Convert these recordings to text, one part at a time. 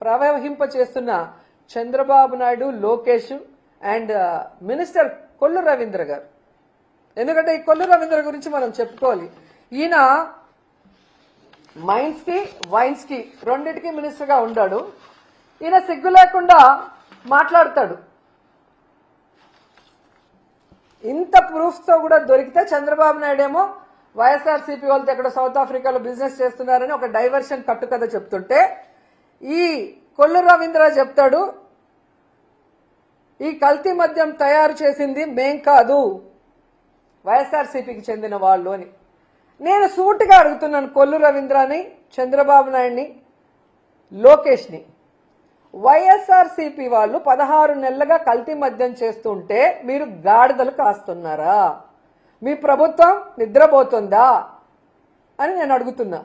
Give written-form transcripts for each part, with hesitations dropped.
ప్రవహింప చేస్తున్న Chandrababu Naidu, Lokesh and minister Kollu Ravindra గారు. ఎందుకంటే ఈ కొల్లు రవీంద్ర గురించి మనం చెప్పుకోవాలి. ఈయన మైన్స్ కి వైన్స్ కి రెండింటికి మినిస్టర్ గా ఉన్నాడు. ఈయన సిగ్గు లేకుండా మాట్లాడతాడు. ఇంత ప్రూఫ్స్ తో కూడా దొరికితే చంద్రబాబు నాయుడు ఏమో వైఎస్ఆర్సీపీ వాళ్ళతో ఎక్కడ సౌత్ ఆఫ్రికాలో బిజినెస్ చేస్తున్నారని ఒక డైవర్షన్ కట్టుకథ చెప్తుంటే, ఈ కొల్లు రవీంద్ర చెప్తాడు ఈ కల్తీ మద్యం తయారు చేసింది మేం కాదు, వైఎస్ఆర్సీపీకి చెందిన వాళ్ళు అని. నేను సూటిగా అడుగుతున్నాను కొల్లు రవీంద్రని, చంద్రబాబు నాయుడిని, లోకేష్ని. వైఎస్ఆర్సీపీ వాళ్ళు 16 నెలలుగా కల్తీ మద్యం చేస్తుంటే మీరు గాడిదలు కాస్తున్నారా? మీ ప్రభుత్వం నిద్రపోతుందా అని నేను అడుగుతున్నా.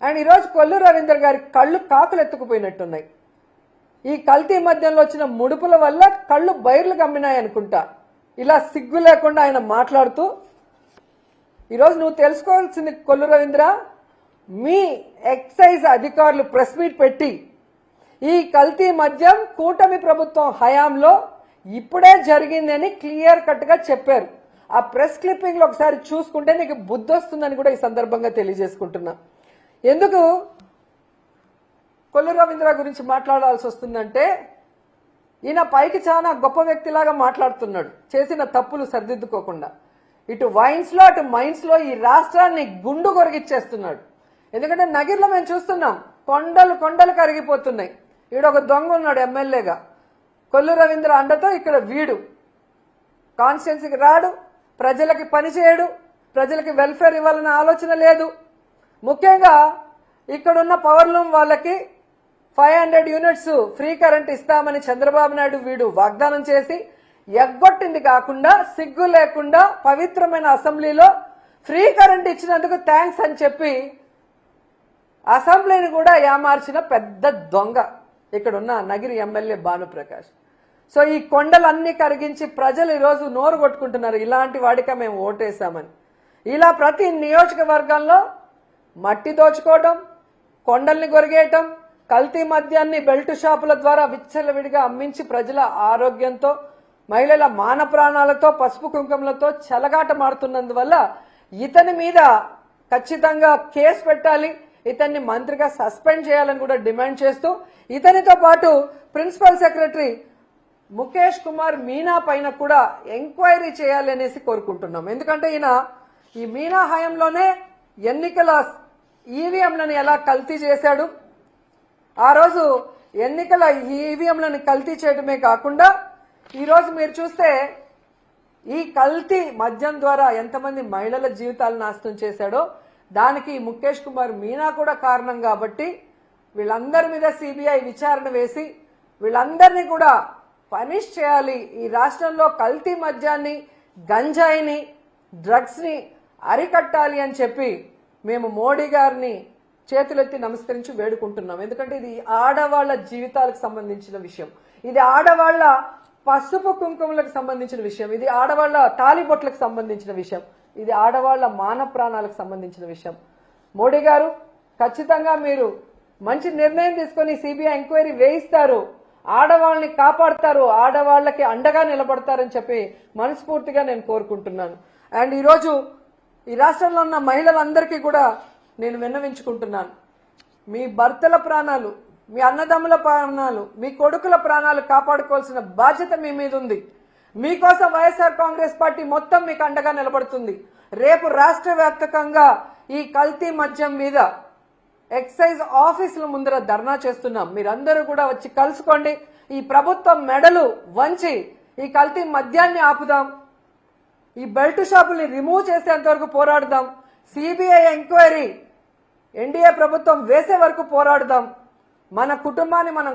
అండ్ ఈరోజు కొల్లు రవీంద్ర గారి కళ్ళు కాకులు ఎత్తుకుపోయినట్టున్నాయి. ఈ కల్తీ మద్యంలో వచ్చిన ముడుపుల వల్ల కళ్ళు బైర్లు కమ్మినాయి అనుకుంటా. ఇలా సిగ్గు లేకుండా ఆయన మాట్లాడుతూ, ఈరోజు నువ్వు తెలుసుకోవాల్సింది కొల్లు రవీంద్ర, మీ ఎక్సైజ్ అధికారులు ప్రెస్ మీట్ పెట్టి ఈ కల్తీ మద్యం కూటమి ప్రభుత్వం హయాంలో ఇప్పుడే జరిగిందని క్లియర్ కట్ గా చెప్పారు. ఆ ప్రెస్ క్లిప్పింగ్ లో ఒకసారి చూసుకుంటే నీకు బుద్ధి వస్తుందని కూడా ఈ సందర్భంగా తెలియజేసుకుంటున్నా. ఎందుకు కొల్లు రవీంద్ర గురించి మాట్లాడాల్సి వస్తుందంటే, ఈయన పైకి చాలా గొప్ప వ్యక్తిలాగా మాట్లాడుతున్నాడు, చేసిన తప్పులు సరిదిద్దుకోకుండా. ఇటు వైన్స్ లో అటు మైన్స్ లో ఈ రాష్ట్రాన్ని గుండు కొరిగిచ్చేస్తున్నాడు. ఎందుకంటే నగిరిలో మేము చూస్తున్నాం, కొండలు కొండలు కరిగిపోతున్నాయి. ఈడొక దొంగ ఉన్నాడు ఎమ్మెల్యేగా, కొల్లు రవీంద్ర అండతో ఇక్కడ వీడు కాన్స్టిట్యున్సీకి రాడు, ప్రజలకి పని చేయడు, ప్రజలకి వెల్ఫేర్ ఇవ్వాలన్న ఆలోచన లేదు. ముఖ్యంగా ఇక్కడున్న పవర్లూమ్ వాళ్ళకి 500 యూనిట్స్ ఫ్రీ కరెంట్ ఇస్తామని చంద్రబాబు నాయుడు వీడు వాగ్దానం చేసి ఎగ్గొట్టింది కాకుండా, సిగ్గు లేకుండా పవిత్రమైన అసెంబ్లీలో ఫ్రీ కరెంట్ ఇచ్చినందుకు థ్యాంక్స్ అని చెప్పి అసెంబ్లీని కూడా ఏమార్చిన పెద్ద దొంగ ఇక్కడున్న నగిరి ఎమ్మెల్యే భానుప్రకాష్. సో ఈ కొండలన్నీ కరిగించి ప్రజలు ఈరోజు నోరు కొట్టుకుంటున్నారు, ఇలాంటి వాడిగా మేము ఓటేశామని. ఇలా ప్రతి నియోజకవర్గంలో మట్టి దోచుకోవడం, కొండల్ని కొరిగేయటం, కల్తీ మద్యాన్ని బెల్ట్ షాపుల ద్వారా విచ్చలవిడిగా అమ్మించి ప్రజల ఆరోగ్యంతో, మహిళల మాన ప్రాణాలతో, పసుపు కుంకుమలతో చెలగాట మారుతున్నందువల్ల ఇతని మీద ఖచ్చితంగా కేసు పెట్టాలి, ఇతన్ని మంత్రిగా సస్పెండ్ చేయాలని కూడా డిమాండ్ చేస్తూ, ఇతనితో పాటు ప్రిన్సిపల్ సెక్రటరీ ముఖేష్ కుమార్ మీనా పైన కూడా ఎంక్వైరీ చేయాలి అనేసి కోరుకుంటున్నాం. ఎందుకంటే ఈయన ఈ మీనా హయాంలోనే ఎన్నికల ఈవీఎంలను ఎలా కల్తీ చేశాడు, ఆ రోజు ఎన్నికల ఈవీఎంలను కల్తీ చేయడమే కాకుండా ఈరోజు మీరు చూస్తే ఈ కల్తీ మద్యం ద్వారా ఎంతమంది మహిళల జీవితాలు నాశనం చేశాడో దానికి ముఖేష్ కుమార్ మీనా కూడా కారణం. కాబట్టి వీళ్ళందరి మీద సిబిఐ విచారణ వేసి వీళ్ళందరినీ కూడా పనిష్ చేయాలి. ఈ రాష్ట్రంలో కల్తీ మద్యాన్ని, గంజాయిని, డ్రగ్స్ ని అరికట్టాలి అని చెప్పి మేము మోడీ గారిని చేతులెత్తి నమస్కరించి వేడుకుంటున్నాం. ఎందుకంటే ఇది ఆడవాళ్ల జీవితాలకు సంబంధించిన విషయం, ఇది ఆడవాళ్ల పసుపు కుంకుమలకు సంబంధించిన విషయం, ఇది ఆడవాళ్ల తాలిబొట్లకు సంబంధించిన విషయం, ఇది ఆడవాళ్ల మాన ప్రాణాలకు సంబంధించిన విషయం. మోడీ గారు ఖచ్చితంగా మీరు మంచి నిర్ణయం తీసుకొని సిబిఐ ఎంక్వైరీ వేయిస్తారు, ఆడవాళ్ళని కాపాడతారు, ఆడవాళ్లకి అండగా నిలబడతారని చెప్పి మనస్ఫూర్తిగా నేను కోరుకుంటున్నాను. అండ్ ఈరోజు ఈ రాష్ట్రంలో ఉన్న మహిళలందరికీ కూడా నేను విన్నవించుకుంటున్నాను, మీ భర్తల ప్రాణాలు, మీ అన్నదమ్ముల ప్రాణాలు, మీ కొడుకుల ప్రాణాలు కాపాడుకోవాల్సిన బాధ్యత మీ మీద ఉంది. మీకోసం వైఎస్ఆర్ కాంగ్రెస్ పార్టీ మొత్తం మీకు అండగా నిలబడుతుంది. రేపు రాష్ట్ర వ్యాప్తంగా ఈ కల్తీ మద్యం మీద ఎక్సైజ్ ఆఫీసుల ముందర ధర్నా చేస్తున్నాం. మీరందరూ కూడా వచ్చి కలుసుకోండి. ఈ ప్రభుత్వం మెడలు వంచి ఈ కల్తీ మద్యాన్ని ఆపుదాం, ఈ బెల్ట్ షాపుల్ని రిమూవ్ చేసేంత వరకు పోరాడదాం, సిబిఐ ఎంక్వైరీ ఎన్డీఏ ప్రభుత్వం వేసే వరకు పోరాడదాం. మన కుటుంబాన్ని మనం